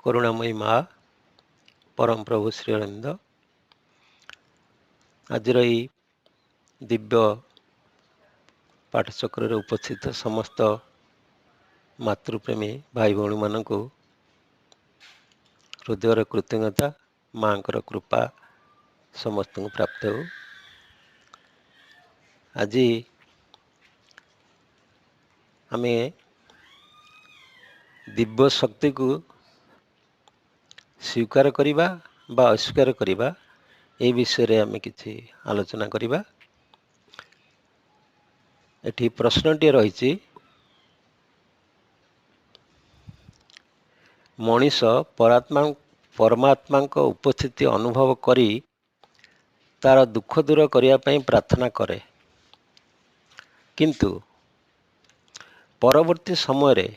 करुणामयी माँ परम प्रभु श्री अरविंद आज दिव्य पाठचक्र उपस्थित समस्त मातृप्रेमी भाई भौणी मानक हृदयर कृतज्ञता माँ कृपा समस्त को प्राप्त हो। आज आम दिव्य शक्ति को स्वीकार करिबा बा अस्वीकार करिबा ए विषय आम किछि आलोचना करिबा। एठी प्रश्नटी रही मनीष परमात्मा उपस्थिति अनुभव करी तार दुख दूर करने प्रार्थना करे, किंतु परवर्ती समय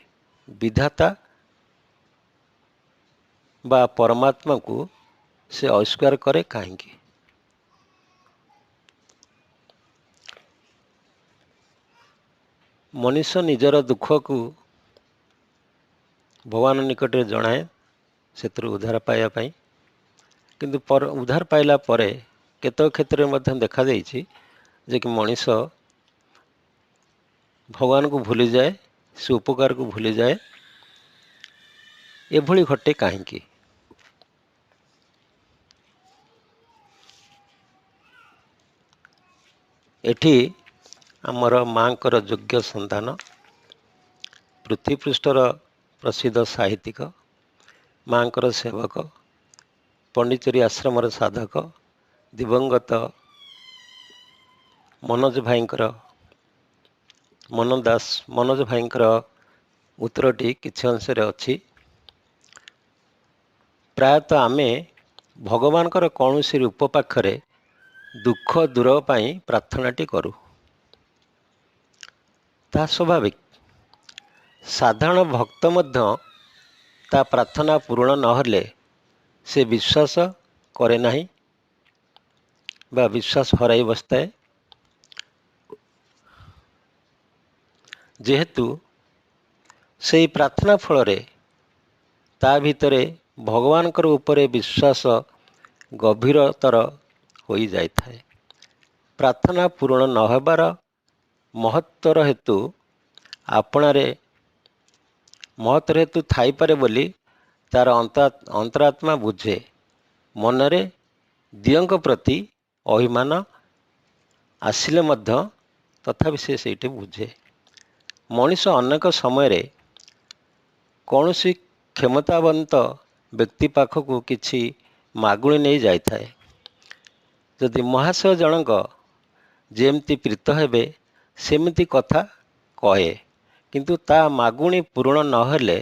विधाता बा परमात्मा को से अस्वीकार करे कहीं? मनीष निजर दुख को भगवान निकट में जनाए से उद्धार पाइबापी, किंतु उद्धार पाइला परे केतक क्षेत्र में देखा जाइछि जे कि मनीष भगवान को भूली जाए, से उपकार को भूली जाए। एभली घटे कहीं? एठी आमर माँकर योग्य संतान पृथ्वी पृष्ठर प्रसिद्ध साहित्यिक माँकर सेवक पंडिचेरी आश्रम साधक दिवंगत मनोज भाईंकर उत्तरटी किछि अंश अच्छी। प्रायतः आमे भगवानकर कौन सी रूप पाखरे दुख दूर पाई प्रार्थनाटी करूँ, ता स्वाभाविक। साधारण भक्त मध्य ता प्रार्थना पूर्ण नहले से विश्वास करे नहीं बा विश्वास हराई बसताए। जेहेतु से प्रार्थना फल ता भितरे भगवानकर उपरे विश्वास गभीरतर हो जाए। प्रार्थना पूर्ण न होबार महत्तर हेतु आपणारे महत्तर हेतु थाई पारे बोली तार अंतरात्मा बुझे। मनरे दियंक प्रति अभिमान आसिले मध्य तथापि से सेठी बुझे। मनीष अनेक समय कौन सी क्षमतावंत व्यक्ति पाखक किछि मागुणी नहीं जाए। जदि महाशय जनक जेमती प्रीत हेबे सेमती कथा कहे, किंतु ता मागुणी पूर्ण नहेले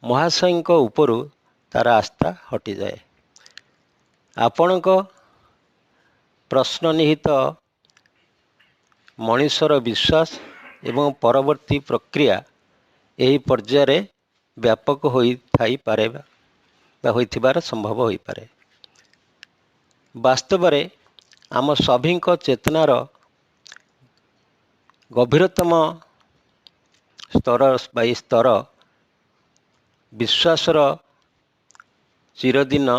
महाशय उपरू तार आस्था हटि जाए। आपणक प्रश्न निहित मनीषर विश्वास एवं परवर्ती प्रक्रिया यही पर्यायर व्यापक होई पारे बा होइथिबार संभव होई पारे। वास्तव में आम सभी चेतनार गभीरतम स्तर विश्वासर चिरदिन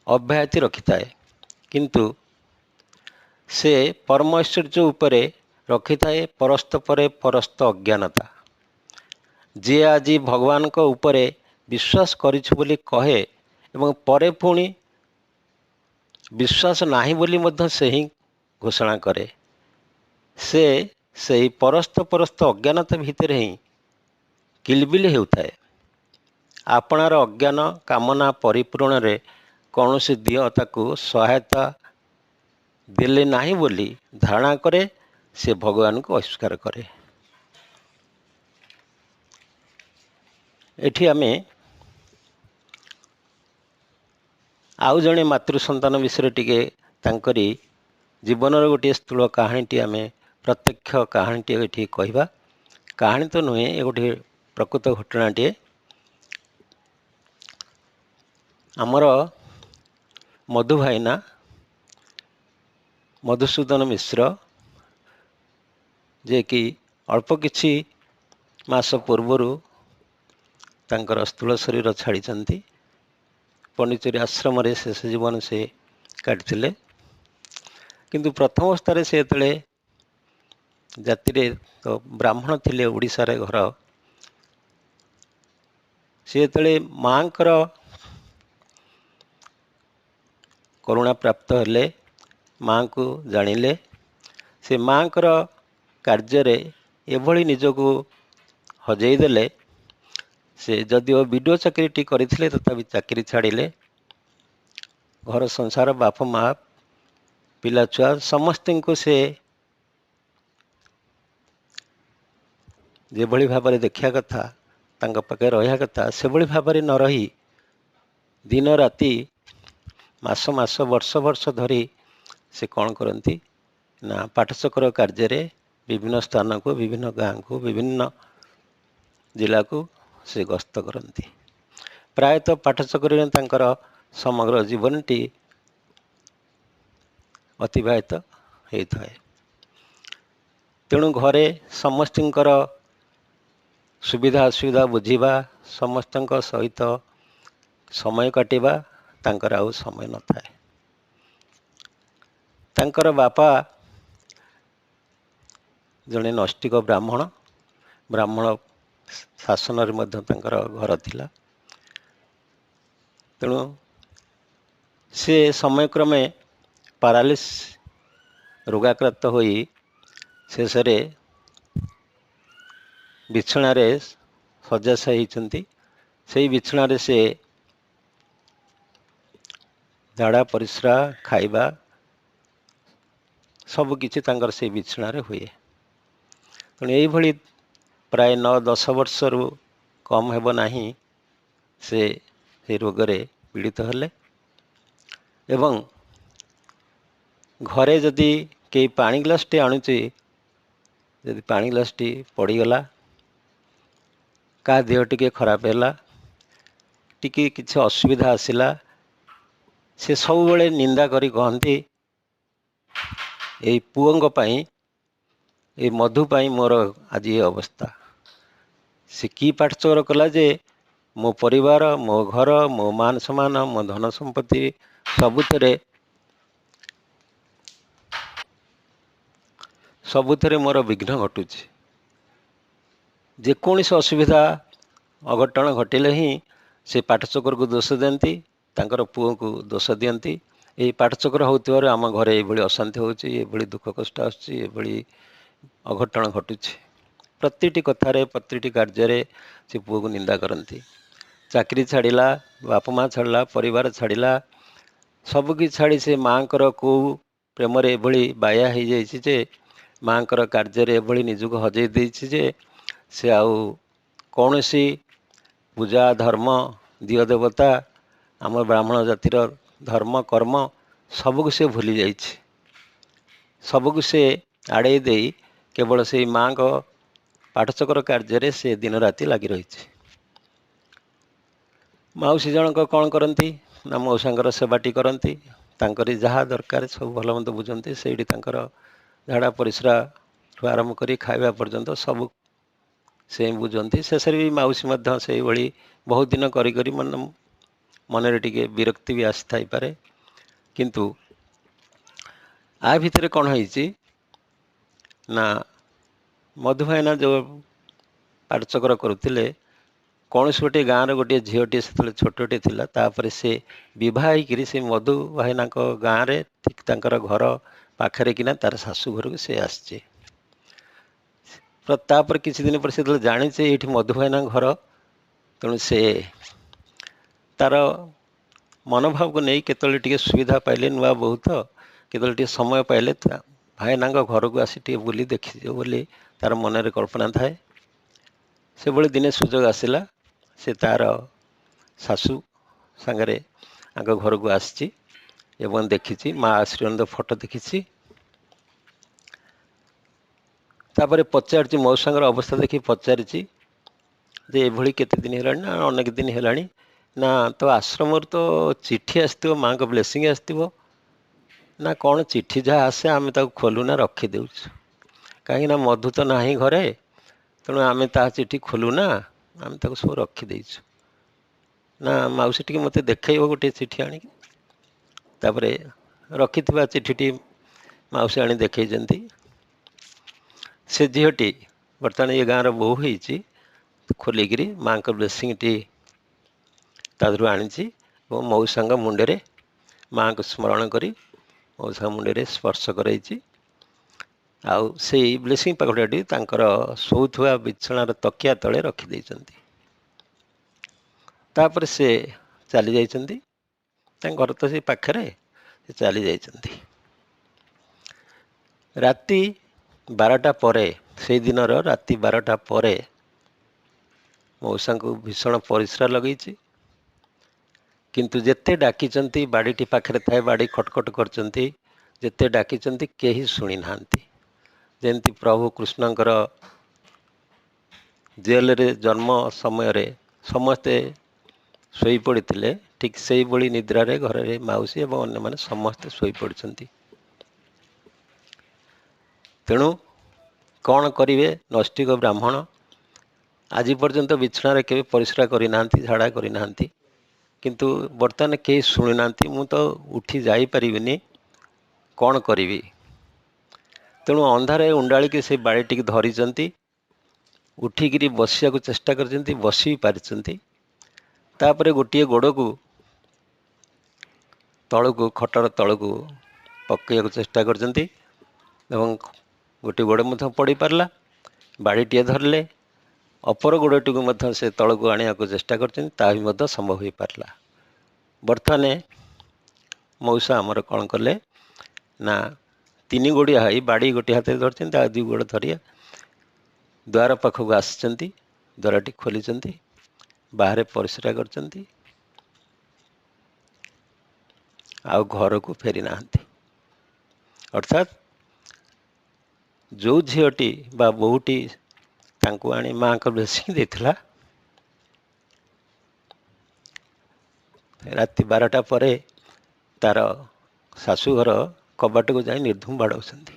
अब्याहति रखि थाए, किंतु से परम ऐश्वर्य उपरे रखि थाए परस्त परे परस्त अज्ञानता। जे आज भगवान को उपरे विश्वास करिछु बोली कहे एवं परे पुणी विश्वास नाही बोली मध्य से ही घोषणा करे, से सही परस्त परस्त अज्ञानता भितर ही किलबिल हेउथाए। आपणार अज्ञान कामना परिपूर्ण रे कौन सी दिय ताकू सहायता देले नाही बोली धारणा करे, से भगवान को अस्वीकार करे। एठी आमे आउ जड़े मातृ संतान विषय टिके तांकरी जीवनर गोटे स्थूल कहानीटी आमे प्रत्यक्ष कहानीटी ये कहवा। कहानी तो नुहे, ये गोटे प्रकृत घटनाटे। आमर मधु भाईना मधुसूदन मिश्र जे कि अल्प किछि मास पूर्वर ତାଙ୍କର ସ୍ଥୂଳ ଶରୀର ଛାଡ଼ିଛନ୍ତି। ପଣ୍ଡିଚେରୀ ଆଶ୍ରମରେ ଶେଷ ଜୀବନ ସେ କାଟିଥିଲେ। କିନ୍ତୁ ପ୍ରଥମ ଅବସ୍ଥାରେ ସେ ଯେତେବେଳେ ଜାତିରେ ତ ବ୍ରାହ୍ମଣ ଥିଲେ, ଓଡ଼ିଶାରେ ଘର, ସେ ଯେତେବେଳେ ମାଙ୍କର କରୁଣା ପ୍ରାପ୍ତ ହେଲେ, ମାଙ୍କୁ ଜାଣିଲେ, ସେ ମାଙ୍କର କାର୍ଯ୍ୟରେ ଏଭଳି ନିଜକୁ ହଜେଇ ଦେଲେ, ସେ ଯଦିଓ ବିଡ଼ିଓ ଚାକିରିଟି କରିଥିଲେ ତଥାପି ଚାକିରି ଛାଡ଼ିଲେ। ଘର ସଂସାର, ବାପ ମା, ପିଲାଛୁଆ ସମସ୍ତଙ୍କୁ ସେ ଯେଭଳି ଭାବରେ ଦେଖିବା କଥା, ତାଙ୍କ ପାଖରେ ରହିବା କଥା, ସେଭଳି ଭାବରେ ନ ରହି ଦିନ ରାତି, ମାସ ମାସ, ବର୍ଷ ବର୍ଷ ଧରି ସେ କ'ଣ କରନ୍ତି ନା ପାଠଚକ୍ର କାର୍ଯ୍ୟରେ ବିଭିନ୍ନ ସ୍ଥାନକୁ, ବିଭିନ୍ନ ଗାଁକୁ, ବିଭିନ୍ନ ଜିଲ୍ଲାକୁ ସେ ଗସ୍ତ କରନ୍ତି। ପ୍ରାୟତଃ ପାଠଚକ୍ରରେ ତାଙ୍କର ସମଗ୍ର ଜୀବନଟି ଅତିବାହିତ ହୋଇଥାଏ। ତେଣୁ ଘରେ ସମସ୍ତଙ୍କର ସୁବିଧା ଅସୁବିଧା ବୁଝିବା, ସମସ୍ତଙ୍କ ସହିତ ସମୟ କାଟିବା ତାଙ୍କର ଆଉ ସମୟ ନଥାଏ। ତାଙ୍କର ବାପା ଜଣେ ନୈଷ୍ଠିକ ବ୍ରାହ୍ମଣ, ବ୍ରାହ୍ମଣ ଶାସନରେ ମଧ୍ୟ ତାଙ୍କର ଘର ଥିଲା। ତେଣୁ ସେ ସମୟକ୍ରମେ ପାରାଲିସ୍ ରୋଗାକ୍ରାନ୍ତ ହୋଇ ଶେଷରେ ବିଛଣାରେ ଶଯ୍ୟାଶାୟୀ ହୋଇଛନ୍ତି। ସେହି ବିଛଣାରେ ସେ ଝାଡ଼ା, ପରିସ୍ରା, ଖାଇବା ସବୁକିଛି ତାଙ୍କର ସେଇ ବିଛଣାରେ ହୁଏ। ତେଣୁ ଏଇଭଳି ପ୍ରାୟ 9-10 ବର୍ଷରୁ କମ୍ ହେବ ନାହିଁ ସେ ରୋଗରେ ପୀଡ଼ିତ ହେଲେ। ଏବଂ ଘରେ ଯଦି କେହି ପାଣି ଗ୍ଲାସଟି ଆଣୁଛି, ଯଦି ପାଣି ଗ୍ଲାସଟି ପଡ଼ିଗଲା, କାହା ଦେହ ଟିକେ ଖରାପ ହେଲା, ଟିକେ କିଛି ଅସୁବିଧା ଆସିଲା, ସେ ସବୁବେଳେ ନିନ୍ଦା କରି କହନ୍ତି, ଏଇ ପୁଅଙ୍କ ପାଇଁ, ଏଇ ମଧୁ ପାଇଁ ମୋର ଆଜି ଏ ଅବସ୍ଥା। ସେ କି ପାଠଚକ୍ର କଲା ଯେ ମୋ ପରିବାର, ମୋ ଘର, ମୋ ମାନ ସମ୍ମାନ, ମୋ ଧନ ସମ୍ପତ୍ତି ସବୁଥିରେ ମୋର ବିଘ୍ନ ଘଟୁଛି। ଯେକୌଣସି ଅସୁବିଧା ଅଘଟଣ ଘଟିଲେ ହିଁ ସେ ପାଠଚକ୍ରକୁ ଦୋଷ ଦିଅନ୍ତି, ତାଙ୍କର ପୁଅକୁ ଦୋଷ ଦିଅନ୍ତି। ଏହି ପାଠଚକ୍ର ହେଉଥିବାରୁ ଆମ ଘରେ ଏଇଭଳି ଅଶାନ୍ତି ହେଉଛି, ଏଭଳି ଦୁଃଖ କଷ୍ଟ ଆସୁଛି, ଏଭଳି ଅଘଟଣ ଘଟୁଛି। ପ୍ରତିଟି କଥାରେ, ପ୍ରତିଟି କାର୍ଯ୍ୟରେ ସେ ପୁଅକୁ ନିନ୍ଦା କରନ୍ତି। ଚାକିରି ଛାଡ଼ିଲା, ବାପ ମା ଛାଡ଼ିଲା, ପରିବାର ଛାଡ଼ିଲା, ସବୁକିଛି ଛାଡ଼ି ସେ ମାଙ୍କର କୋଉ ପ୍ରେମରେ ଏଭଳି ବାୟା ହେଇଯାଇଛି ଯେ, ମାଙ୍କର କାର୍ଯ୍ୟରେ ଏଭଳି ନିଜକୁ ହଜେଇ ଦେଇଛି ଯେ, ସେ ଆଉ କୌଣସି ପୂଜା, ଧର୍ମ, ଦିଅ ଦେବତା, ଆମ ବ୍ରାହ୍ମଣ ଜାତିର ଧର୍ମ, କର୍ମ ସବୁକୁ ସେ ଭୁଲି ଯାଇଛି। ସବୁକୁ ସେ ଆଡ଼େଇ ଦେଇ କେବଳ ସେଇ ମାଙ୍କ ପାଠଚକ୍ର କାର୍ଯ୍ୟରେ ସେ ଦିନ ରାତି ଲାଗି ରହିଛି। ମାଉସୀ ଜଣକ କ'ଣ କରନ୍ତି ନା ମଉସାଙ୍କର ସେବାଟି କରନ୍ତି। ତାଙ୍କରି ଯାହା ଦରକାର ସବୁ ଭଲ ମନ୍ଦ ବୁଝନ୍ତି। ସେଇଠି ତାଙ୍କର ଝାଡ଼ା ପରିସ୍ରାଠୁ ଆରମ୍ଭ କରି ଖାଇବା ପର୍ଯ୍ୟନ୍ତ ସବୁ ସେ ବୁଝନ୍ତି। ଶେଷରେ ବି ମାଉସୀ ମଧ୍ୟ ସେଇଭଳି ବହୁତ ଦିନ କରି କରି ମନରେ ଟିକେ ବିରକ୍ତି ବି ଆସିଥାଇପାରେ। କିନ୍ତୁ ଆ ଭିତରେ କ'ଣ ହେଇଛି ନା ମଧୁ ଭାଇନା ଯେଉଁ ପାଠଚକ୍ର କରୁଥିଲେ, କୌଣସି ଗୋଟିଏ ଗାଁର ଗୋଟିଏ ଝିଅଟିଏ ସେତେବେଳେ ଛୋଟଟିଏ ଥିଲା। ତାପରେ ସେ ବିବାହ ହେଇକିରି ସେ ମଧୁ ଭାଇନାଙ୍କ ଗାଁରେ ଠିକ୍ ତାଙ୍କର ଘର ପାଖରେ କିନା ତାର ଶାଶୁ ଘରକୁ ସେ ଆସିଛି। ତାପରେ କିଛି ଦିନ ପରେ ସେ ଯେତେବେଳେ ଜାଣିছে ଏଇଠି ମଧୁ ଭାଇନାଙ୍କ ଘର, ତେଣୁ ସେ ତାର ମନୋଭାବକୁ ନେଇ କେତେବେଳେ ଟିକେ ସୁବିଧା ପାଇଲେ, ନୂଆ ବୋହୂ ତ, କେତେବେଳେ ଟିକେ ସମୟ ପାଇଲେ ଭାଇନାଙ୍କ ଘରକୁ ଆସି ଟିକେ ବୁଲି ଦେଖିଯିବ ବୋଲି ତାର ମନରେ କଳ୍ପନା ଥାଏ। ସେଭଳି ଦିନେ ସୁଯୋଗ ଆସିଲା, ସେ ତାର ଶାଶୁ ସାଙ୍ଗରେ ଆଙ୍କ ଘରକୁ ଆସିଛି ଏବଂ ଦେଖିଛି ମା ଶ୍ରୀଅନ୍ଦ ଫଟୋ ଦେଖିଛି। ତାପରେ ପଚାରିଛି, ମଉସାଙ୍କର ଅବସ୍ଥା ଦେଖି ପଚାରିଛି ଯେ ଏଭଳି କେତେ ଦିନ ହେଲାଣି ନା ଅନେକ ଦିନ ହେଲାଣି, ନା ତ ଆଶ୍ରମରୁ ତ ଚିଠି ଆସିଥିବ, ମାଙ୍କ ବ୍ଲେସିଂ ଆସିଥିବ, ନା କ'ଣ ଚିଠି ଯାହା ଆସେ ଆମେ ତାକୁ ଖୋଲୁନା ରଖିଦେଉଛୁ, କାହିଁକିନା ମଧୁ ତ ନାହିଁ ଘରେ, ତେଣୁ ଆମେ ତା ଚିଠି ଖୋଲୁନା, ଆମେ ତାକୁ ସବୁ ରଖିଦେଇଛୁ। ନା ମାଉସୀ ଟିକେ ମୋତେ ଦେଖେଇବ ଗୋଟିଏ ଚିଠି ଆଣିକି। ତାପରେ ରଖିଥିବା ଚିଠିଟି ମାଉସୀ ଆଣି ଦେଖେଇଛନ୍ତି। ସେ ଝିଅଟି ବର୍ତ୍ତମାନ ଏ ଗାଁର ବୋହୂ ହେଇଛି। ଖୋଲିକିରି ମାଆଙ୍କ ବ୍ଲେସିଂଟି ତା ଦେହରୁ ଆଣିଛି ଏବଂ ମଉସାଙ୍କ ମୁଣ୍ଡରେ ମାଆଙ୍କୁ ସ୍ମରଣ କରି ମଉସାଙ୍କ ମୁଣ୍ଡରେ ସ୍ପର୍ଶ କରାଇଛି। ଆଉ ସେଇ ବ୍ଲେସିଂ ପାଖୁଡ଼ାଟି ତାଙ୍କର ଶୋଉଥିବା ବିଛଣାର ତକିଆ ତଳେ ରଖିଦେଇଛନ୍ତି। ତାପରେ ସେ ଚାଲି ଯାଇଛନ୍ତି। ତାଙ୍କ ଘର ତ ସେଇ ପାଖରେ, ସେ ଚାଲି ଯାଇଛନ୍ତି। ରାତି 12ଟା ପରେ, ସେଇଦିନର ରାତି 12ଟା ପରେ ମଉସାଙ୍କୁ ଭୀଷଣ ପରିସ୍ରା ଲଗେଇଛି। କିନ୍ତୁ ଯେତେ ଡାକିଛନ୍ତି, ବାଡ଼ିଟି ପାଖରେ ଥାଏ, ବାଡ଼ି ଖଟଖଟ କରିଛନ୍ତି, ଯେତେ ଡାକିଛନ୍ତି କେହି ଶୁଣି ନାହାନ୍ତି। ଯେମିତି ପ୍ରଭୁ କୃଷ୍ଣଙ୍କର ଜେଲରେ ଜନ୍ମ ସମୟରେ ସମସ୍ତେ ଶୋଇପଡ଼ିଥିଲେ, ଠିକ୍ ସେଇଭଳି ନିଦ୍ରାରେ ଘରରେ ମାଉସୀ ଏବଂ ଅନ୍ୟମାନେ ସମସ୍ତେ ଶୋଇପଡ଼ିଛନ୍ତି। ତେଣୁ କ'ଣ କରିବେ? ନୈଷ୍ଠିକ ବ୍ରାହ୍ମଣ ଆଜି ପର୍ଯ୍ୟନ୍ତ ବିଛଣାରେ କେବେ ପରିସ୍ରା କରିନାହାନ୍ତି, ଝାଡ଼ା କରିନାହାନ୍ତି। କିନ୍ତୁ ବର୍ତ୍ତମାନ କେହି ଶୁଣିନାହାନ୍ତି। ମୁଁ ତ ଉଠି ଯାଇପାରିବିନି, କ'ଣ କରିବି? ତେଣୁ ଅନ୍ଧାରେ ଉଣ୍ଡାଳିକି ସେ ବାଡ଼ିଟିକି ଧରିଛନ୍ତି। ଉଠିକିରି ବସିବାକୁ ଚେଷ୍ଟା କରିଛନ୍ତି, ବସି ପାରିଛନ୍ତି। ତାପରେ ଗୋଟିଏ ଗୋଡ଼କୁ ତଳକୁ, ଖଟର ତଳକୁ ପକାଇବାକୁ ଚେଷ୍ଟା କରିଛନ୍ତି ଏବଂ ଗୋଟିଏ ଗୋଡ଼ ମଧ୍ୟ ପଡ଼ିପାରିଲା। ବାଡ଼ିଟିଏ ଧରିଲେ, ଅପର ଗୋଡ଼ଟିକୁ ମଧ୍ୟ ସେ ତଳକୁ ଆଣିବାକୁ ଚେଷ୍ଟା କରିଛନ୍ତି, ତାହା ବି ମଧ୍ୟ ସମ୍ଭବ ହୋଇପାରିଲା। ବର୍ତ୍ତମାନ ମଉସା ଆମର କ'ଣ କଲେ ନା, 3 ଗୋଡ଼ିଆ ହୋଇ ବାଡ଼ି ଗୋଟିଏ ହାତରେ ଧରିଛନ୍ତି, ଆଉ 2 ଗୋଡ଼ ଧରି ଦ୍ୱାର ପାଖକୁ ଆସିଛନ୍ତି। ଦ୍ୱାରଟି ଖୋଲିଛନ୍ତି, ବାହାରେ ପରିସ୍ରା କରିଛନ୍ତି, ଆଉ ଘରକୁ ଫେରି ନାହାନ୍ତି। ଅର୍ଥାତ୍ ଯେଉଁ ଝିଅଟି ବା ବୋହୂଟି ତାଙ୍କୁ ଆଣି ମାଆଙ୍କ ବ୍ଲେସିଂ ଦେଇଥିଲା, ରାତି 12ଟା ପରେ ତାର ଶାଶୁଘର କବାଟକୁ ଯାଇ ନିର୍ଦ୍ଧୁମ ବାଡ଼ଉଛନ୍ତି।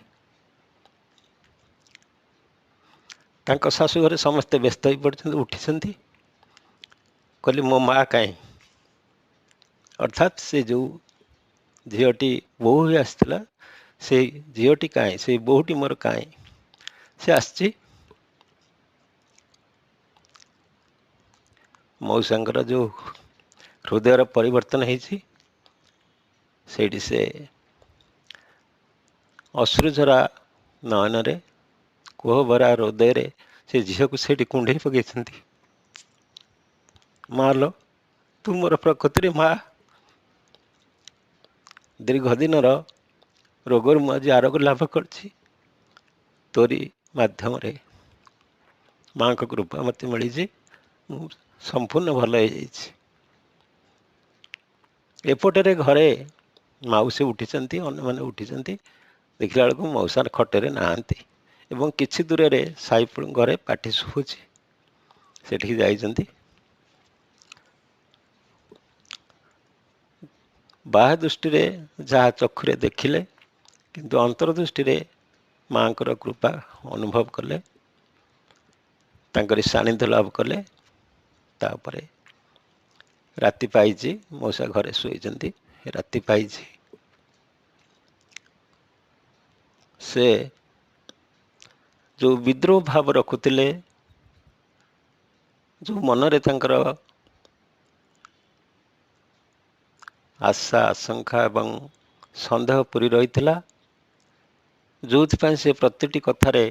ତାଙ୍କ ଶାଶୁଘରେ ସମସ୍ତେ ବ୍ୟସ୍ତ ହୋଇପଡ଼ିଛନ୍ତି, ଉଠିଛନ୍ତି, କହିଲେ ମୋ ମା କାହିଁ? ଅର୍ଥାତ୍ ସେ ଯେଉଁ ଝିଅଟି ବୋହୂ ହୋଇ ଆସିଥିଲା, ସେଇ ଝିଅଟି କାହିଁ? ସେଇ ବୋହୂଟି ମୋର କାହିଁ? ସେ ଆସିଛି। ମଉସାଙ୍କର ଯେଉଁ ହୃଦୟର ପରିବର୍ତ୍ତନ ହେଇଛି, ସେଇଠି ସେ ଅଶ୍ରୁଝରା ନୟନରେ, କୋହଭରା ହୃଦୟରେ ସେ ଝିଅକୁ ସେଇଠି କୁଣ୍ଢେଇ ପକାଇଛନ୍ତି। ମା ଲୋ, ତୁ ମୋର ପ୍ରକୃତିରେ ମା। ଦୀର୍ଘ ଦିନର ରୋଗରୁ ମୁଁ ଆଜି ଆରୋଗ୍ୟ ଲାଭ କରିଛି। ତୋରି ମାଧ୍ୟମରେ ମାଆଙ୍କ କୃପା ମୋତେ ମିଳିଛି, ମୁଁ ସମ୍ପୂର୍ଣ୍ଣ ଭଲ ହେଇଯାଇଛି। ଏପଟରେ ଘରେ ମାଉସୀ ଉଠିଛନ୍ତି, ଅନ୍ୟମାନେ ଉଠିଛନ୍ତି। ଦେଖିଲା ବେଳକୁ ମଉସା ଖଟରେ ନାହାନ୍ତି ଏବଂ କିଛି ଦୂରରେ ସାଇ ଘରେ ପାଟି ଶୁଭୁଛି। ସେଠିକି ଯାଇଛନ୍ତି। ବାହ୍ୟ ଦୃଷ୍ଟିରେ ଯାହା ଚକ୍ଷୁରେ ଦେଖିଲେ, କିନ୍ତୁ ଅନ୍ତର୍ଦୃଷ୍ଟିରେ ମାଆଙ୍କର କୃପା ଅନୁଭବ କଲେ, ତାଙ୍କରି ସାନ୍ନିଧ୍ୟ ଲାଭ କଲେ। ତାପରେ ରାତି ପାଇଛି, ମଉସା ଘରେ ଶୋଇଛନ୍ତି। ରାତି ପାଇଛି, ସେ ଯେଉଁ ବିଦ୍ରୋହ ଭାବ ରଖୁଥିଲେ, ଯେଉଁ ମନରେ ତାଙ୍କର ଆଶା, ଆଶଙ୍କା ଏବଂ ସନ୍ଦେହ ପୁରି ରହିଥିଲା, ଯେଉଁଥିପାଇଁ ସେ ପ୍ରତିଟି କଥାରେ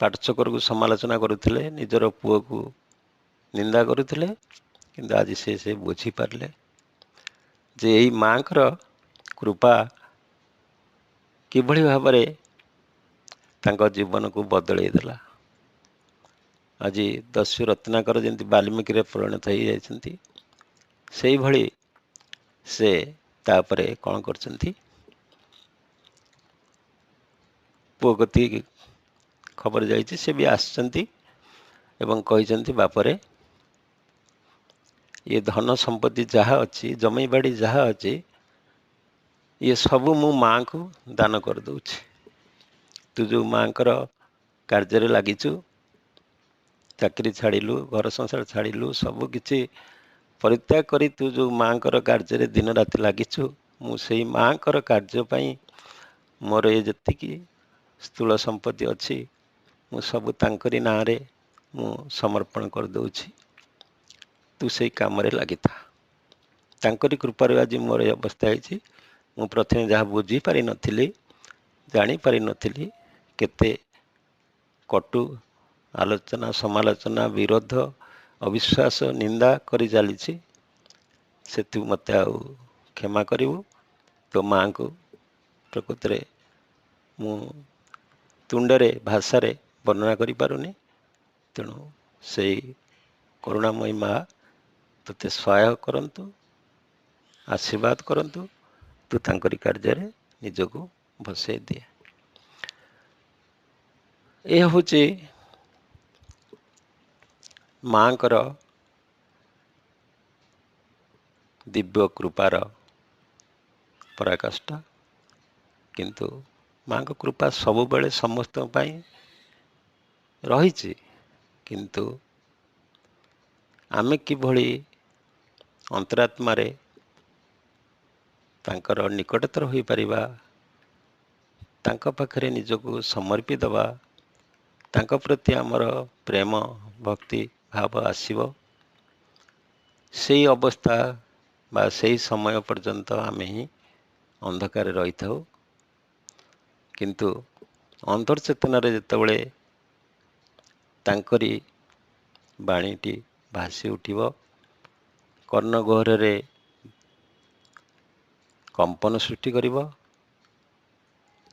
ପାଠଚକରକୁ ସମାଲୋଚନା କରୁଥିଲେ, ନିଜର ପୁଅକୁ ନିନ୍ଦା କରୁଥିଲେ। କିନ୍ତୁ ଆଜି ସେ ବୁଝିପାରିଲେ ଯେ ଏଇ ମାଆଙ୍କର କୃପା କିଭଳି ଭାବରେ ତାଙ୍କ ଜୀବନକୁ ବଦଳେଇ ଦେଲା। ଆଜି ଦସ୍ୟୁ ରତ୍ନାକର ଯେମିତି ବାଲ୍ମୀକିରେ ପରିଣତ ହୋଇଯାଇଛନ୍ତି, ସେଇଭଳି ସେ ତାପରେ କ'ଣ କରିଛନ୍ତି, ପୁଅ କତିକି ଖବର ଯାଇଛି, ସେ ବି ଆସିଛନ୍ତି ଏବଂ କହିଛନ୍ତି, ବାପରେ ଇଏ ଧନ ସମ୍ପତ୍ତି ଯାହା ଅଛି, ଜମିବାଡ଼ି ଯାହା ଅଛି, ଇଏ ସବୁ ମୁଁ ମାଆଙ୍କୁ ଦାନ କରିଦେଉଛି। ତୁ ଯେଉଁ ମାଆଙ୍କର କାର୍ଯ୍ୟରେ ଲାଗିଛୁ, ଚାକିରି ଛାଡ଼ିଲୁ, ଘର ସଂସାର ଛାଡ଼ିଲୁ, ସବୁକିଛି ପରିତ୍ୟାଗ କରି ତୁ ଯେଉଁ ମାଆଙ୍କର କାର୍ଯ୍ୟରେ ଦିନ ରାତି ଲାଗିଛୁ, ମୁଁ ସେଇ ମାଆଙ୍କର କାର୍ଯ୍ୟ ପାଇଁ ମୋର ଏ ଯେତିକି ସ୍ଥୂଳ ସମ୍ପତ୍ତି ଅଛି ମୁଁ ସବୁ ତାଙ୍କରି ନାଁରେ ମୁଁ ସମର୍ପଣ କରିଦେଉଛି। ତୁ ସେଇ କାମରେ ଲାଗିଥା। ତାଙ୍କରି କୃପାରୁ ଆଜି ମୋର ଏ ଅବସ୍ଥା ହେଇଛି। ମୁଁ ପ୍ରଥମେ ଯାହା ବୁଝିପାରିନଥିଲି, ଜାଣିପାରିନଥିଲି, କେତେ କଟୁ ଆଲୋଚନା, ସମାଲୋଚନା, ବିରୋଧ, ଅବିଶ୍ୱାସ, ନିନ୍ଦା କରି ଚାଲିଛି, ସେଥିକୁ ମୋତେ ଆଉ କ୍ଷମା କରିବୁ। ତୋ ମାଆଙ୍କୁ ପ୍ରକୃତରେ ମୁଁ ତୁଣ୍ଡରେ ଭାଷାରେ ବର୍ଣ୍ଣନା କରିପାରୁନି। ତେଣୁ ସେଇ କରୁଣାମୟୀ ମା ତୋତେ ସହାୟ କରନ୍ତୁ, ଆଶୀର୍ବାଦ କରନ୍ତୁ, ତୁ ତାଙ୍କରି କାର୍ଯ୍ୟରେ ନିଜକୁ ଭସେଇ ଦିଏ। ଏ ହେଉଛି ମାଆଙ୍କର ଦିବ୍ୟ କୃପାର ପରାକାଷ୍ଠା। କିନ୍ତୁ ମାଆଙ୍କ କୃପା ସବୁବେଳେ ସମସ୍ତଙ୍କ ପାଇଁ ରହିଛି। କିନ୍ତୁ ଆମେ କିଭଳି ଅନ୍ତରାତ୍ମାରେ ତାଙ୍କର ନିକଟତର ହୋଇପାରିବା, ତାଙ୍କ ପାଖରେ ନିଜକୁ ସମର୍ପି ଦେବା, ତାଙ୍କ ପ୍ରତି ଆମର ପ୍ରେମ ଭକ୍ତି ଭାବ ଆସିବ, ସେଇ ଅବସ୍ଥା ବା ସେଇ ସମୟ ପର୍ଯ୍ୟନ୍ତ ଆମେ ହିଁ ଅନ୍ଧକାରରେ ରହିଥାଉ। କିନ୍ତୁ ଅନ୍ତର୍ଚେତନାରେ ଯେତେବେଳେ ତାଙ୍କରି ବାଣୀଟି ଭାସି ଉଠିବ, କର୍ଣ୍ଣଗହ୍ୱରରେ କମ୍ପନ ସୃଷ୍ଟି କରିବ,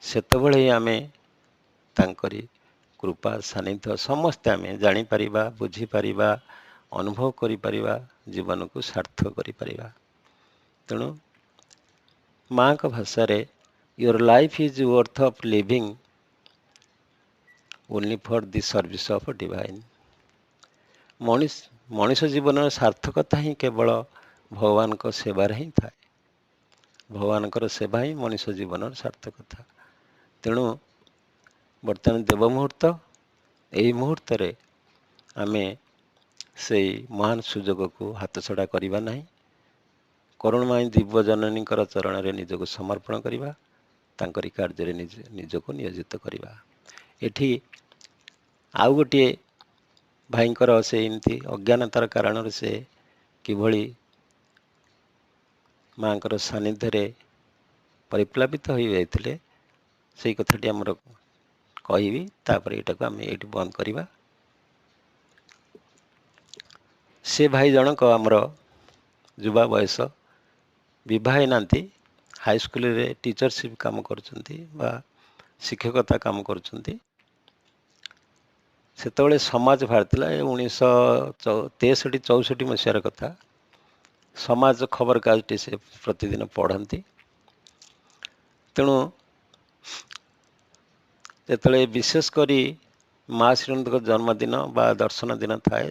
ସେତେବେଳେ ହିଁ ଆମେ ତାଙ୍କରି କୃପା ସାନ୍ନିଧ୍ୟ ସମସ୍ତେ ଆମେ ଜାଣିପାରିବା, ବୁଝିପାରିବା, ଅନୁଭବ କରିପାରିବା, ଜୀବନକୁ ସାର୍ଥକ କରିପାରିବା। ତେଣୁ ମାଆଙ୍କ ଭାଷାରେ your life is worth of living only for the service of divine. ମଣିଷ ଜୀବନର ସାର୍ଥକତା ହିଁ କେବଳ ଭଗବାନଙ୍କ ସେବାରେ ହିଁ ଥାଏ। ଭଗବାନଙ୍କର ସେବା ହିଁ ମଣିଷ ଜୀବନର ସାର୍ଥକତା। ତେଣୁ ବର୍ତ୍ତମାନ ଦେବ ମୁହୂର୍ତ୍ତ, ଏହି ମୁହୂର୍ତ୍ତରେ ଆମେ ସେଇ ମହାନ ସୁଯୋଗକୁ ହାତଛଡ଼ା କରିବା ନାହିଁ। କରୁଣାମୟୀ ଦିବ୍ୟ ଜନନୀଙ୍କର ଚରଣରେ ନିଜକୁ ସମର୍ପଣ କରିବା, ତାଙ୍କରି କାର୍ଯ୍ୟରେ ନିଜକୁ ନିୟୋଜିତ କରିବା। ଏଠି ଆଉ ଗୋଟିଏ ଭାଇଙ୍କର ସେ ଏମିତି ଅଜ୍ଞାନତାର କାରଣରୁ ସେ କିଭଳି ମାଆଙ୍କର ସାନ୍ନିଧ୍ୟରେ ପରିପ୍ଲାବିତ ହୋଇଯାଇଥିଲେ, ସେଇ କଥାଟି ଆମର କହିବି, ତାପରେ ଏଇଟାକୁ ଆମେ ଏଇଠି ବନ୍ଦ କରିବା। ସେ ଭାଇ ଜଣକ ଆମର ଯୁବା ବୟସ, ବିବାହ ହେଇନାହାନ୍ତି, ହାଇସ୍କୁଲରେ ଟିଚରସିପ୍ କାମ କରୁଛନ୍ତି ବା ଶିକ୍ଷକତା କାମ କରୁଛନ୍ତି। ସେତେବେଳେ ସମାଜ ବାହାରିଥିଲା, 1963-64 ମସିହାର କଥା। ସମାଜ ଖବରକାଗଜଟି ସେ ପ୍ରତିଦିନ ପଢ଼ନ୍ତି। ତେଣୁ ଯେତେବେଳେ ବିଶେଷ କରି ମା ଶ୍ରୀମତୀଙ୍କ ଜନ୍ମଦିନ ବା ଦର୍ଶନ ଦିନ ଥାଏ,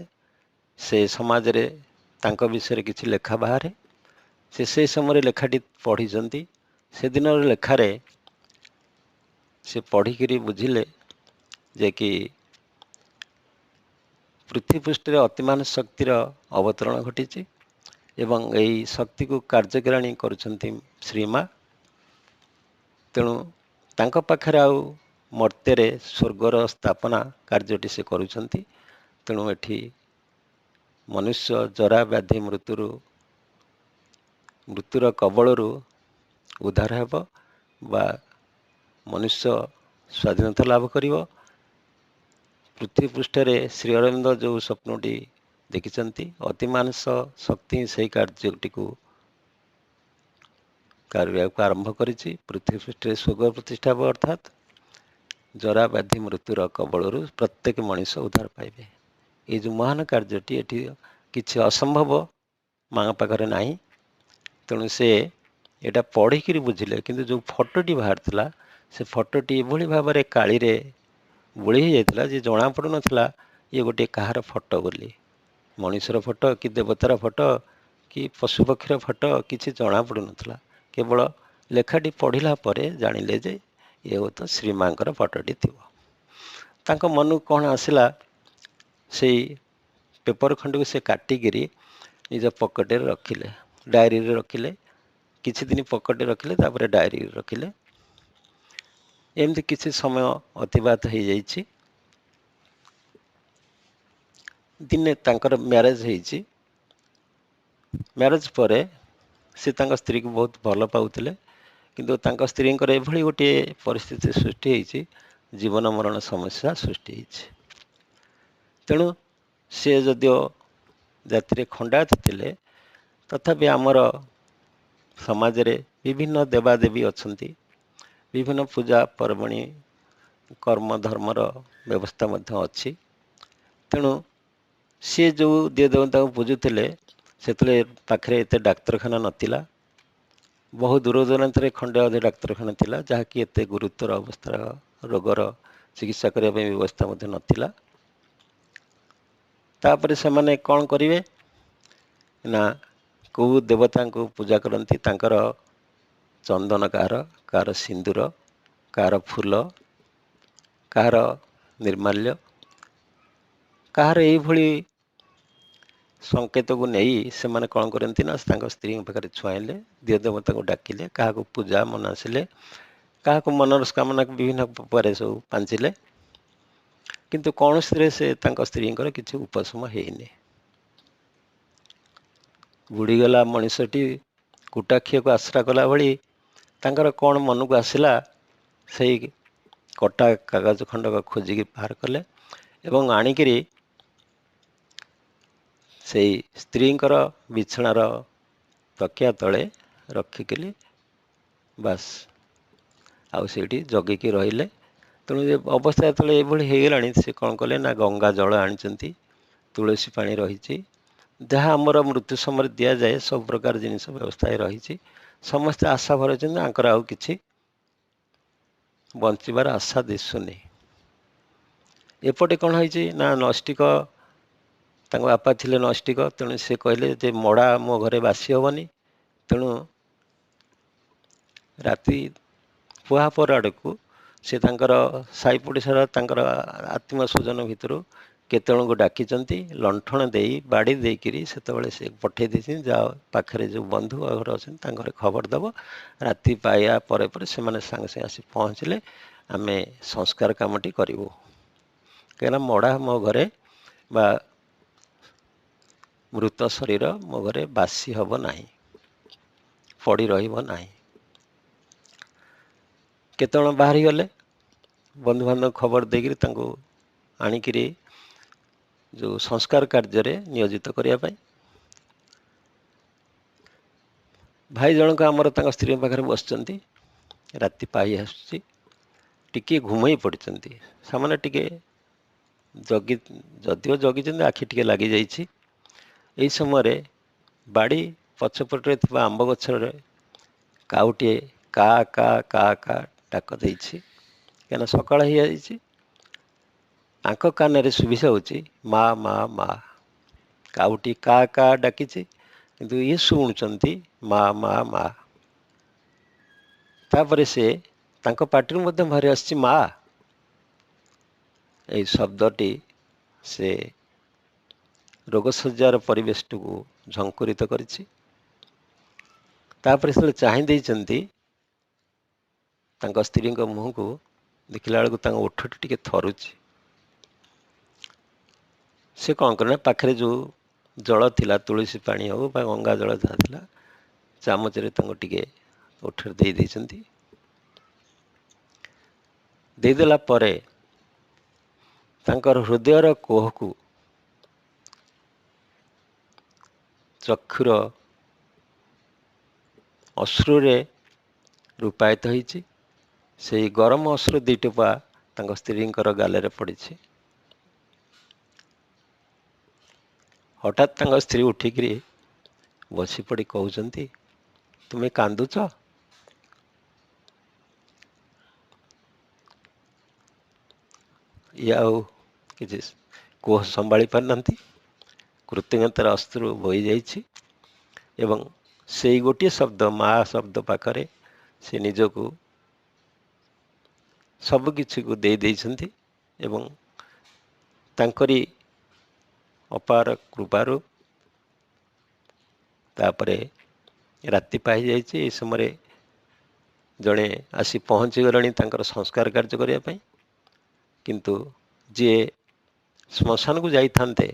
ସେ ସମାଜରେ ତାଙ୍କ ବିଷୟରେ କିଛି ଲେଖା ବାହାରେ। ସେ ସେହି ସମୟରେ ଲେଖାଟି ପଢ଼ିଛନ୍ତି। ସେଦିନର ଲେଖାରେ ସେ ପଢ଼ିକିରି ବୁଝିଲେ ଯେ କି ପୃଥିବୀ ପୃଷ୍ଠରେ ଅତିମାନ ଶକ୍ତିର ଅବତରଣ ଘଟିଛି ଏବଂ ଏହି ଶକ୍ତିକୁ କାର୍ଯ୍ୟକାରିଣୀ କରୁଛନ୍ତି ଶ୍ରୀମା। ତେଣୁ ତାଙ୍କ ପାଖରେ ଆଉ ମର୍ତ୍ତ୍ୟରେ ସ୍ୱର୍ଗର ସ୍ଥାପନା କାର୍ଯ୍ୟଟି ସେ କରୁଛନ୍ତି। ତେଣୁ ଏଠି ମନୁଷ୍ୟ ଜରା ବ୍ୟାଧି ମୃତ୍ୟୁର କବଳରୁ ଉଦ୍ଧାର ହେବ ବା ମନୁଷ୍ୟ ସ୍ୱାଧୀନତା ଲାଭ କରିବ। ପୃଥିବୀ ପୃଷ୍ଠରେ ଶ୍ରୀ ଅରବିନ୍ଦ ଯେଉଁ ସ୍ୱପ୍ନଟି ଦେଖିଛନ୍ତି, ଅତିମାନସ ଶକ୍ତି ସେହି କାର୍ଯ୍ୟଟିକୁ କରିବାକୁ ଆରମ୍ଭ କରିଛି। ପୃଥିବୀ ପୃଷ୍ଠରେ ସ୍ୱର୍ଗ ପ୍ରତିଷ୍ଠା ହେବ, ଅର୍ଥାତ୍ ଜରା ବ୍ୟାଧି ମୃତ୍ୟୁର କବଳରୁ ପ୍ରତ୍ୟେକ ମଣିଷ ଉଦ୍ଧାର ପାଇବେ। ଏଇ ଯେଉଁ ମହାନ କାର୍ଯ୍ୟଟି, ଏଠି କିଛି ଅସମ୍ଭବ ମାଙ୍କ ପାଖରେ ନାହିଁ। ତେଣୁ ସେ ଏଇଟା ପଢ଼ିକିରି ବୁଝିଲେ। କିନ୍ତୁ ଯେଉଁ ଫଟୋଟି ବାହାରିଥିଲା, ସେ ଫଟୋଟି ଏଭଳି ଭାବରେ କାଳିରେ ବୋଳି ହୋଇଯାଇଥିଲା ଯେ ଜଣାପଡ଼ୁନଥିଲା ଇଏ ଗୋଟିଏ କାହାର ଫଟୋ ବୋଲି। ମଣିଷର ଫଟୋ କି ଦେବତାର ଫଟୋ କି ପଶୁପକ୍ଷୀର ଫଟୋ କିଛି ଜଣାପଡ଼ୁନଥିଲା। କେବଳ ଲେଖାଟି ପଢ଼ିଲା ପରେ ଜାଣିଲେ ଯେ ଇଏ ତ ଶ୍ରୀମାଙ୍କର ଫଟୋଟି ଥିବ। ତାଙ୍କ ମନକୁ କ'ଣ ଆସିଲା, ସେଇ पेपर खंड को से काटिकी निज पकेट रखिले, डायरी रखिले, किछि दिन पकेट रखिले, तापर डायरी रखिले। एमती किछि समय अतिबात हो जाइछि। दिने तांकर मैरेज होइछि। मैरेज पर से तांका स्त्री को बहुत भल पाउथिले, किंतु तांका स्त्रींकर एभली गोटे परिस्थिति सृष्टि होइछि, जीवन मरण समस्या सृष्टि होइछि। तेणु से जदिओ जाति खंडायत थिले, तथापि आमर समाज रे विभिन्न देवादेवी अछंती, विभिन्न पूजा पर्वणी कर्म धर्मर व्यवस्था मध्य अछि। तेणु सी जो दिव्य देवता को पूजुले से पाखे एत डाक्तरखाना नथिला, बहु दूर दूरांत खंडे अधे डाक्तरखाना थिला, जहाँकि एत गुरुतर अवस्था रोगर चिकित्सा करने व्यवस्था मध्य नथिला। तापर से माने कौन करिवे ना, को देवता को पूजा करती, तांकर चंदन कार सिंदूर, कार फूल, कार निर्माल्य, कार यही संकेत को नहीं से माने कौन करती ना, स्त्री पाखे छुआइले, दिव्य देवता को डाकिले, क्या पूजा मनासिले, क्या मनस्कामना विभिन्न पर सब पांचिले, किंतु कौन से स्त्री किसी उपशम होनी। बुड़ीगला मनीषटी कुटाक्षी को आश्रा कला भली तांकर कौन मन को आसला, से कटा कागज खंडक खोजिकी बाहर कले एवं आणिकी से स्त्रींकर बिछणार तकिया तले रखिकली बास आउ सेठी जगिकी रहिले। तेणु अवस्था जो ये होगला, से कौन कले ना, गंगा जल आनी, तुलसी पानी रही, जहाँ आमर मृत्यु समय दि जाए सब प्रकार जिनिस व्यवस्था रही। समस्ते आशा भर आंकर आउ कि बंचार आशा दिशुनी। एपटे कौन है ना, नष्टिक बापा थिले नष्टिक, तेणु से कहले जे मड़ा मो घरे बासी हेनी। तेणु राति पुहापर आड़ को से साई पड़ोसार आत्मा स्वजन भितर केत को डाकी लंठन दे बाड़ी देकरी से पठे दी जा पाखे जो बंधु घर अच्छे खबर दब। राति पाया पर से माने सांगे सांगे आसी पहुँचले, आम संस्कार कामटी करूँ, कहीं मड़ा मो घरे बा मृत शरीर मो घरे बासी हम ना, पड़ी रहा। केत बाहरी गले, बंधुबांधव खबर देकर आणिकी जो संस्कार कार्य नियोजित करने। भाई जनक आमर स्त्री पाखे बसचंती, राति पाई आसुची, टिके घुमई पड़ती, सामान्य टिके जगी जदिव जगी आखि टिके लगी जाइए। यही समय बाड़ी पछपटे आंब गछर काउटे का का का का डाक दे, कहीं सकाळ हो जाइए, आंक कान सुविधा होची मा मा मा, काउटी का का डाकी, किंतु ये शुणुंट मा मा मा। तापर से तांको पार्टी मध्य भारी आसी मा, ये शब्दटी से रोगसज्जार परिवेश को झंकुरित करिछि। तापर से चाहि देइचंती तांको स्त्री मुह को देखला बेलू ओठटी टिके थरुची। से कौन करना, पाखे जो जल थिला, तुलसी पानी हो बा गंगा जल जहाँ थिला, चामचरे टिके ओठर दे देइचंती। देदेला परे तांकर हृदयर कोह को चक्षुर अश्रुरे रूपायित होइछि। से गरम अश्रु दुईटोपा तांको स्त्रींकर गाले पड़ी। हठात तांको स्त्री उठिकी बसी पड़ी कहउचंती, तुम्हें कांदुच? ये आउ किसी कोह संभाली पारना, कृतज्ञतार अश्रु बोई जाइछि एवं से गोटे शब्द माँ शब्द पाखरे से निजको सबकिछि को दे देइछंती एवं तांकरी ଅପାର କୃପାରୁ ତାପରେ ରାତି ପାହିଯାଇଛି। ଏହି ସମୟରେ ଜଣେ ଆସି ପହଞ୍ଚିଗଲେଣି ତାଙ୍କର ସଂସ୍କାର କାର୍ଯ୍ୟ କରିବା ପାଇଁ। କିନ୍ତୁ ଯିଏ ଶ୍ମଶାନକୁ ଯାଇଥାନ୍ତେ,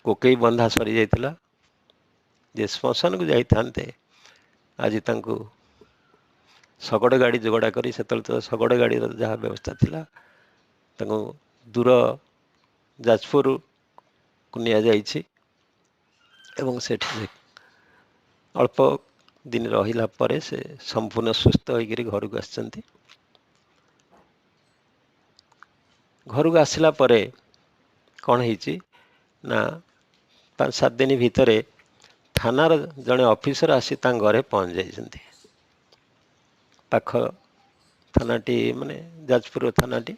କୋକେଇ ବନ୍ଧା ସରିଯାଇଥିଲା, ଯିଏ ଶ୍ମଶାନକୁ ଯାଇଥାନ୍ତେ ଆଜି ତାଙ୍କୁ ଶଗଡ଼ ଗାଡ଼ି ଯୋଗାଡ଼ କରି, ସେତେବେଳେ ତ ଶଗଡ଼ ଗାଡ଼ିର ଯାହା ବ୍ୟବସ୍ଥା ଥିଲା, ତାଙ୍କୁ ଦୂର ଯାଜପୁରକୁ ନିଆଯାଇଛି ଏବଂ ସେଠି ଅଳ୍ପ ଦିନ ରହିଲା ପରେ ସେ ସମ୍ପୂର୍ଣ୍ଣ ସୁସ୍ଥ ହୋଇକରି ଘରକୁ ଆସିଛନ୍ତି। ଘରକୁ ଆସିଲା ପରେ କ'ଣ ହେଇଛି ନା 5-7 ଦିନ ଭିତରେ ଥାନାର ଜଣେ ଅଫିସର ଆସି ତାଙ୍କ ଘରେ ପହଞ୍ଚି ଯାଇଛନ୍ତି। ପାଖ ଥାନାଟି ମାନେ ଯାଜପୁର ଥାନାଟି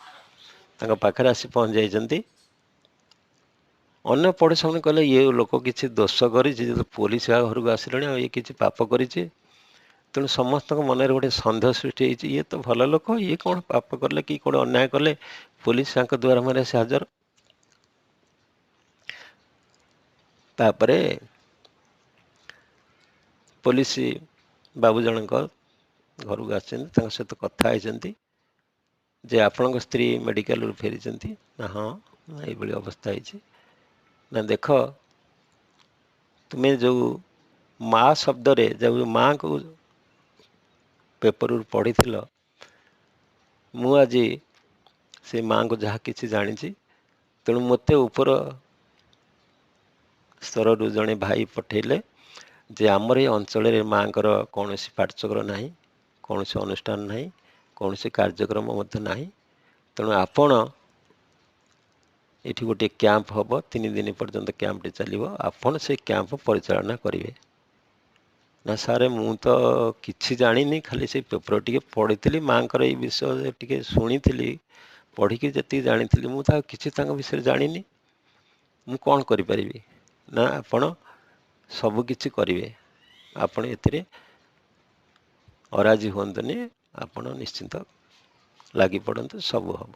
ତାଙ୍କ ପାଖରେ ଆସି ପହଞ୍ଚି ଯାଇଛନ୍ତି। ଅନ୍ୟ ପଡ଼ିଶାମାନେ କହିଲେ ଇଏ ଲୋକ କିଛି ଦୋଷ କରିଛି, ଯଦି ପୋଲିସ ଘରକୁ ଆସିଲେଣି ଆଉ ଇଏ କିଛି ପାପ କରିଛି। ତେଣୁ ସମସ୍ତଙ୍କ ମନରେ ଗୋଟେ ସନ୍ଦେହ ସୃଷ୍ଟି ହେଇଛି, ଇଏ ତ ଭଲ ଲୋକ, ଇଏ କ'ଣ ପାପ କଲେ କି କ'ଣ ଅନ୍ୟାୟ କଲେ ପୋଲିସ ତାଙ୍କ ଦ୍ୱାରା ମାନେ ସେ ହାଜର। ତାପରେ ପୋଲିସ ବାବୁ ଜଣଙ୍କ ଘରକୁ ଆସିଛନ୍ତି, ତାଙ୍କ ସହିତ କଥା ହେଇଛନ୍ତି ଯେ ଆପଣଙ୍କ ସ୍ତ୍ରୀ ମେଡ଼ିକାଲରୁ ଫେରିଛନ୍ତି ନା? ହଁ, ଏଇଭଳି ଅବସ୍ଥା ହେଇଛି। ନା ଦେଖ, ତୁମେ ଯେଉଁ ମା ଶବ୍ଦରେ ଯେଉଁ ମାଆଙ୍କୁ ପେପରରୁ ପଢ଼ିଥିଲ, ମୁଁ ଆଜି ସେ ମାଆଙ୍କୁ ଯାହା କିଛି ଜାଣିଛି, ତେଣୁ ମୋତେ ଉପର ସ୍ତରରୁ ଜଣେ ଭାଇ ପଠାଇଲେ ଯେ ଆମର ଏ ଅଞ୍ଚଳରେ ମାଆଙ୍କର କୌଣସି ପାଠଚକ୍ର ନାହିଁ, କୌଣସି ଅନୁଷ୍ଠାନ ନାହିଁ, କୌଣସି କାର୍ଯ୍ୟକ୍ରମ ମଧ୍ୟ ନାହିଁ। ତେଣୁ ଆପଣ ଏଠି ଗୋଟିଏ କ୍ୟାମ୍ପ ହେବ, 3 ଦିନ ପର୍ଯ୍ୟନ୍ତ କ୍ୟାମ୍ପଟି ଚାଲିବ, ଆପଣ ସେ କ୍ୟାମ୍ପ ପରିଚାଳନା କରିବେ। ନା ସାର୍, ମୁଁ ତ କିଛି ଜାଣିନି, ଖାଲି ସେ ପେପର ଟିକେ ପଢ଼ିଥିଲି, ମାଆଙ୍କର ଏଇ ବିଷୟରେ ଟିକେ ଶୁଣିଥିଲି, ପଢ଼ିକି ଯେତିକି ଜାଣିଥିଲି, ମୁଁ ତ କିଛି ତାଙ୍କ ବିଷୟରେ ଜାଣିନି, ମୁଁ କ'ଣ କରିପାରିବି? ନା ଆପଣ ସବୁ କିଛି କରିବେ, ଆପଣ ଏଥିରେ ଅରାଜି ହୁଅନ୍ତୁନି, ଆପଣ ନିଶ୍ଚିନ୍ତ ଲାଗି ପଡ଼ନ୍ତୁ, ସବୁ ହେବ।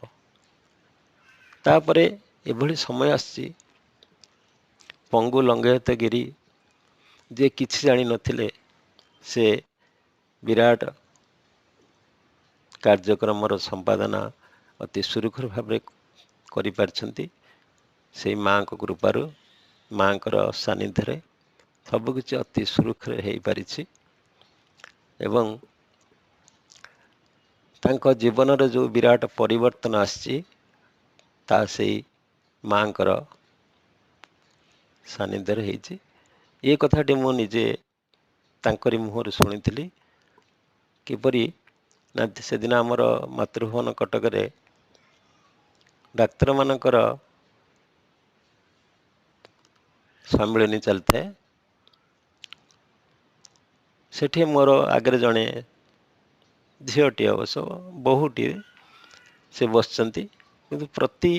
ତାପରେ ଏଭଳି ସମୟ ଆସିଛି, ପଙ୍ଗୁ ଲଙ୍ଘୟିତଗିରି ଯିଏ କିଛି ଜାଣିନଥିଲେ ସେ ବିରାଟ କାର୍ଯ୍ୟକ୍ରମର ସମ୍ପାଦନା ଅତି ସୁରୁଖୁରୁ ଭାବରେ କରିପାରିଛନ୍ତି। ସେଇ ମାଆଙ୍କ କୃପାରୁ, ମାଆଙ୍କର ସାନ୍ନିଧ୍ୟରେ ସବୁକିଛି ଅତି ସୁରୁଖୁରୁରେ ହେଇପାରିଛି ଏବଂ ତାଙ୍କ ଜୀବନରେ ଯେଉଁ ବିରାଟ ପରିବର୍ତ୍ତନ ଆସିଛି ତାହା ସେଇ ମାଆଙ୍କର ସାନ୍ନିଧ୍ୟରେ ହେଇଛି। ଏ କଥାଟି ମୁଁ ନିଜେ ତାଙ୍କରି ମୁହଁରୁ ଶୁଣିଥିଲି। କିପରି ନା, ସେଦିନ ଆମର ମାତୃଭୁବନ କଟକରେ ଡାକ୍ତରମାନଙ୍କର ସମ୍ମିଳନୀ ଚାଲିଥାଏ। ସେଠି ମୋର ଆଗରେ ଜଣେ ଝିଅଟିଏ, ଅବଶ୍ୟ ବୋହୂଟିଏ, ସେ ବସିଛନ୍ତି, କିନ୍ତୁ ପ୍ରତି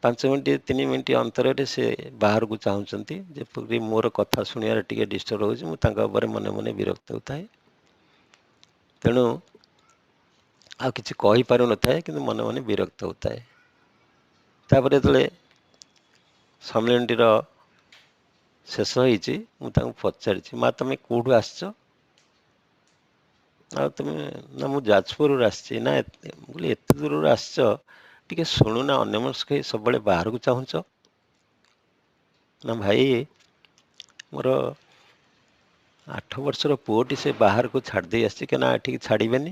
5 ମିନିଟ୍ 3 ମିନିଟ୍ ଅନ୍ତରରେ ସେ ବାହାରକୁ ଚାହୁଁଛନ୍ତି, ଯେପରି ମୋର କଥା ଶୁଣିବାରେ ଟିକେ ଡିଷ୍ଟର୍ବ ହେଉଛି। ମୁଁ ତାଙ୍କ ଉପରେ ମନେ ମନେ ବିରକ୍ତ ହେଉଥାଏ, ତେଣୁ ଆଉ କିଛି କହିପାରୁନଥାଏ, କିନ୍ତୁ ମନେ ମନେ ବିରକ୍ତ ହେଉଥାଏ। ତାପରେ ଯେତେବେଳେ ସମ୍ମିଳନୀଟିର ଶେଷ ହେଇଛି, ମୁଁ ତାଙ୍କୁ ପଚାରିଛି, ମା ତୁମେ କେଉଁଠୁ ଆସିଛ? ଆଉ ତୁମେ? ନା, ମୁଁ ଯାଜପୁରରୁ ଆସିଛି। ନା, ମୁଁ କହିଲି ଏତେ ଦୂରରୁ ଆସିଛ, ଟିକେ ଶୁଣୁନା, ଅନ୍ୟମନସ୍କ ହେଇ ସବୁବେଳେ ବାହାରକୁ ଚାହୁଁଛ? ନା ଭାଇ, ମୋର 8 ବର୍ଷର ପୁଅଟି ସେ ବାହାରକୁ ଛାଡ଼ି ଦେଇ ଆସିଛି, କାହିଁକିନା ଏଠିକି ଛାଡ଼ିବେନି,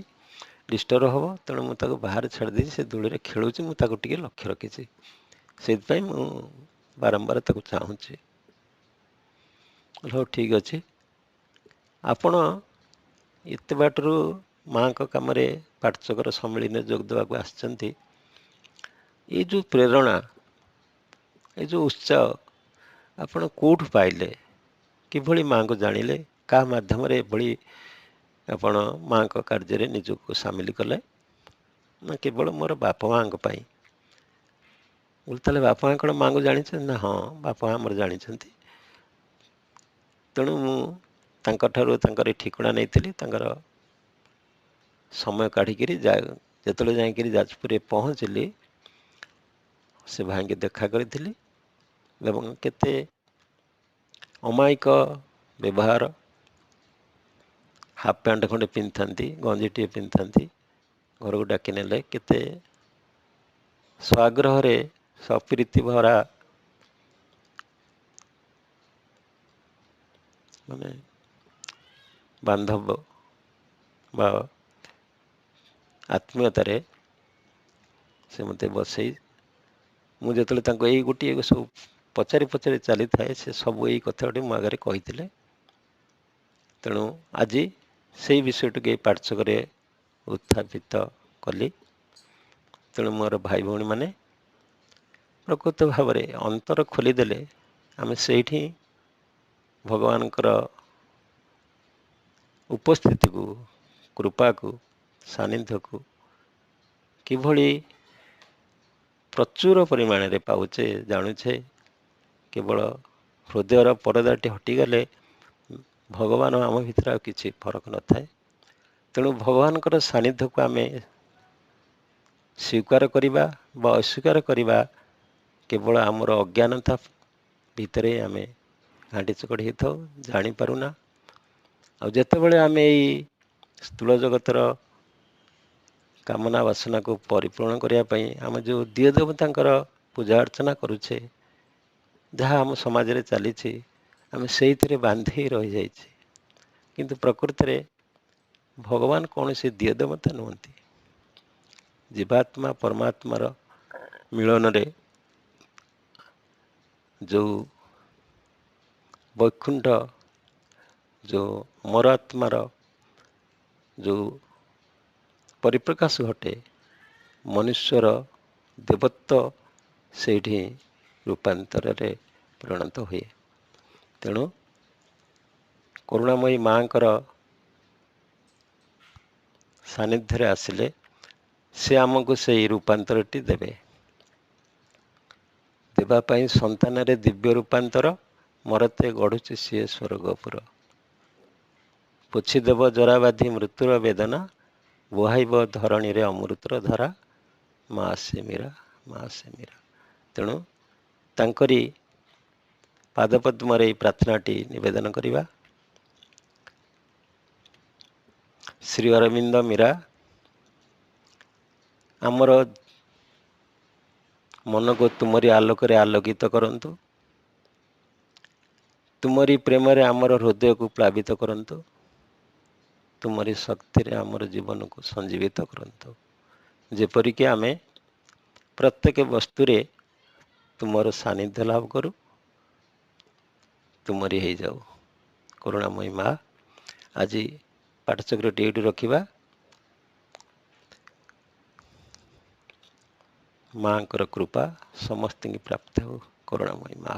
ଡିଷ୍ଟର୍ବ ହେବ, ତେଣୁ ମୁଁ ତାକୁ ବାହାରେ ଛାଡ଼ି ଦେଇଛି, ସେ ଦୋଳିରେ ଖେଳୁଛି, ମୁଁ ତାକୁ ଟିକେ ଲକ୍ଷ୍ୟ ରଖିଛି, ସେଇଥିପାଇଁ ମୁଁ ବାରମ୍ବାର ତାକୁ ଚାହୁଁଛି। ହଉ, ଠିକ୍ ଅଛି, ଆପଣ ଏତେ ବାଟରୁ ମାଆଙ୍କ କାମରେ ପାଠଚକ୍ର ସମ୍ମିଳନୀରେ ଯୋଗ ଦେବାକୁ ଆସିଛନ୍ତି। ଏଇ ଯେଉଁ ପ୍ରେରଣା, ଏଇ ଯେଉଁ ଉତ୍ସାହ ଆପଣ କେଉଁଠୁ ପାଇଲେ? କିଭଳି ମାଆଙ୍କୁ ଜାଣିଲେ? କାହା ମାଧ୍ୟମରେ ଏଭଳି ଆପଣ ମାଆଙ୍କ କାର୍ଯ୍ୟରେ ନିଜକୁ ସାମିଲ କଲେ? ନା କେବଳ ମୋର ବାପା ମାଆଙ୍କ ପାଇଁ? ତାହେଲେ ବାପା ମା କ'ଣ ମାଆଙ୍କୁ ଜାଣିଛନ୍ତି? ନା, ହଁ, ବାପା ମା ଆମର ଜାଣିଛନ୍ତି। ତେଣୁ ମୁଁ ତାଙ୍କଠାରୁ ତାଙ୍କର ଠିକଣା ନେଇଥିଲି। ତାଙ୍କର ସମୟ କାଢ଼ିକିରି ଯେତେବେଳେ ଯାଇକରି ଯାଜପୁରରେ ପହଞ୍ଚିଲି, ସେ ଭାଇଙ୍କି ଦେଖା କରିଥିଲି ଏବଂ କେତେ ଅମାୟିକ ବ୍ୟବହାର, ହାଫ୍ ପ୍ୟାଣ୍ଟ ଖଣ୍ଡେ ପିନ୍ଧିଥାନ୍ତି, ଗଞ୍ଜିଟିଏ ପିନ୍ଧିଥାନ୍ତି, ଘରକୁ ଡାକି ନେଲେ କେତେ ସ୍ୱାଗ୍ରହରେ ସପ୍ରୀତି ଭରା ମାନେ ବାନ୍ଧବ ବା ଆତ୍ମୀୟତାରେ ସେ ମୋତେ ବସେଇ, ମୁଁ ଯେତେବେଳେ ତାଙ୍କୁ ଏଇ ଗୋଟିଏ ସବୁ ପଚାରି ପଚାରି ଚାଲିଥାଏ, ସେ ସବୁ ଏଇ କଥାଟି ମୋ ଆଗରେ କହିଥିଲେ। ତେଣୁ ଆଜି ସେଇ ବିଷୟଟିକୁ ଏଇ ପାଠ୍ୟକରେ ଉତ୍ଥାପିତ କଲି। ତେଣୁ ମୋର ଭାଇ ଭଉଣୀମାନେ, ପ୍ରକୃତ ଭାବରେ ଅନ୍ତର ଖୋଲିଦେଲେ ଆମେ ସେଇଠି ଭଗବାନଙ୍କର ଉପସ୍ଥିତିକୁ, କୃପାକୁ, ସାନ୍ନିଧ୍ୟକୁ କିଭଳି ପ୍ରଚୁର ପରିମାଣରେ ପାଉଛେ, ଜାଣୁଛେ। କେବଳ ହୃଦୟର ପରଦାଟି ହଟିଗଲେ ଭଗବାନ ଆମ ଭିତରେ ଆଉ କିଛି ଫରକ ନଥାଏ। ତେଣୁ ଭଗବାନଙ୍କର ସାନ୍ନିଧ୍ୟକୁ ଆମେ ସ୍ୱୀକାର କରିବା ବା ଅସ୍ୱୀକାର କରିବା କେବଳ ଆମର ଅଜ୍ଞାନତା ଭିତରେ ଆମେ ଘାଣ୍ଟି ଚକଟି ହେଇଥାଉ, ଜାଣିପାରୁନା। ଆଉ ଯେତେବେଳେ ଆମେ ଏଇ ସ୍ଥୂଳ ଜଗତର କାମନା ବାସନାକୁ ପରିପୂରଣ କରିବା ପାଇଁ ଆମେ ଯେଉଁ ଦିଅ ଦେବତାଙ୍କର ପୂଜା ଅର୍ଚ୍ଚନା କରୁଛେ, ଯାହା ଆମ ସମାଜରେ ଚାଲିଛି, ଆମେ ସେଇଥିରେ ବାନ୍ଧି ରହିଯାଇଛି। କିନ୍ତୁ ପ୍ରକୃତରେ ଭଗବାନ କୌଣସି ଦିଅ ଦେବତା ନୁହନ୍ତି। ଜୀବାତ୍ମା ପରମାତ୍ମାର ମିଳନରେ ଯେଉଁ ବୈକୁଣ୍ଠ, ଯେଉଁ ମୋର ଆତ୍ମାର ଯେଉଁ ପରିପ୍ରକାଶ ଘଟେ, ମନୁଷ୍ୟର ଦେବତ୍ୱ ସେଇଠି ରୂପାନ୍ତରରେ ପରିଣତ ହୁଏ। ତେଣୁ କରୁଣାମୟୀ ମାଙ୍କର ସାନ୍ନିଧ୍ୟରେ ଆସିଲେ ସେ ଆମକୁ ସେଇ ରୂପାନ୍ତରଟି ଦେବେ। ଦେବା ପାଇଁ ସନ୍ତାନରେ ଦିବ୍ୟ ରୂପାନ୍ତର, ମରତେ ଗଢ଼ୁଛି ସିଏ ସ୍ୱର୍ଗପୁର। ପୋଛିଦେବ ଜରାବାଧି ମୃତ୍ୟୁର ବେଦନା, ବୁହାଇବ ଧରଣୀରେ ଅମୃତର ଧାରା, ମା ସେ ମୀରା, ମା ସେ ମୀରା। ତେଣୁ ତାଙ୍କରି ପାଦପଦ୍ମରେ ଏହି ପ୍ରାର୍ଥନାଟି ନିବେଦନ କରିବା। ଶ୍ରୀ ଅରବିନ୍ଦ ମୀରା ଆମର ମନକୁ ତୁମରି ଆଲୋକରେ ଆଲୋକିତ କରନ୍ତୁ, ତୁମରି ପ୍ରେମରେ ଆମର ହୃଦୟକୁ ପ୍ଲାବିତ କରନ୍ତୁ, ତୁମରି ଶକ୍ତିରେ ଆମର ଜୀବନକୁ ସଞ୍ଜୀବିତ କରନ୍ତୁ। ଯେପରିକି ଆମେ ପ୍ରତ୍ୟେକ ବସ୍ତୁରେ ତୁମର ସାନ୍ନିଧ୍ୟ ଲାଭ କରୁ, ତୁମରି ହେଇଯାଉ। କରୁଣାମୟୀ ମା, ଆଜି ପାଠଚକ୍ରଟି ଏଇଠି ରଖିବା। ମାଙ୍କର କୃପା ସମସ୍ତଙ୍କୁ ପ୍ରାପ୍ତ ହେଉ। କରୁଣାମୟୀ ମା।